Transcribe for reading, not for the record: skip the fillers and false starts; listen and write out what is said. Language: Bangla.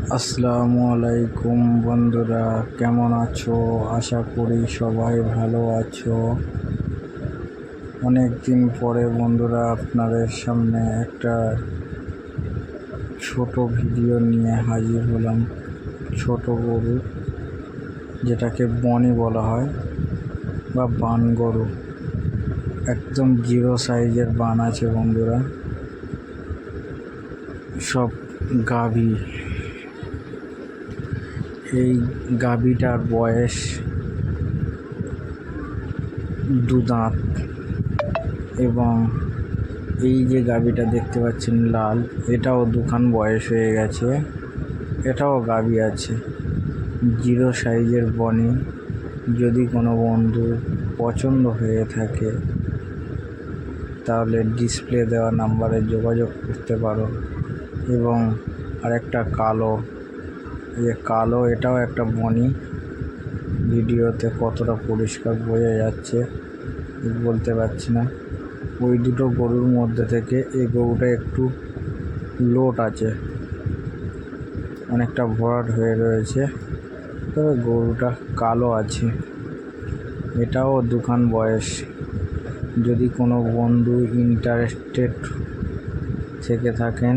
আসসালামু আলাইকুম বন্ধুরা, কেমন আছো? আশা করি সবাই ভালো আছো। অনেক দিন পরে বন্ধুরা আপনাদের সামনে একটা ছোট ভিডিও নিয়ে হাজির হলাম। ছোট গরু, যেটাকে বনি বলা হয় বা বান গরু, একদম জিরো সাইজের বান আছে বন্ধুরা। সব গাভী। এই গাভীটার বয়স 2 দাঁত এবং এই যে গাভীটা দেখতে পাচ্ছেন লাল, এটাও 2 খান বয়স হয়ে গেছে। এটাও গাভী আছে, জিরো সাইজের বনি। যদি কোনো বন্ধু পছন্দ হয়ে থাকে তাহলে ডিসপ্লে দেওয়া নাম্বারে যোগাযোগ করতে পারো। এবং আরেকটা কালো, কালো, এটাও একটা বনি। ভিডিওতে কতটা পরিষ্কার বোঝা যাচ্ছে বলতে পারছি না। ওই দুটো গরুর মধ্যে থেকে এই গরুটা একটু লোট আছে, অনেকটা ভরাট হয়ে রয়েছে, তবে গরুটা কালো আছে। এটাও 2 খান বয়স। যদি কোনো বন্ধু ইন্টারেস্টেড থেকে থাকেন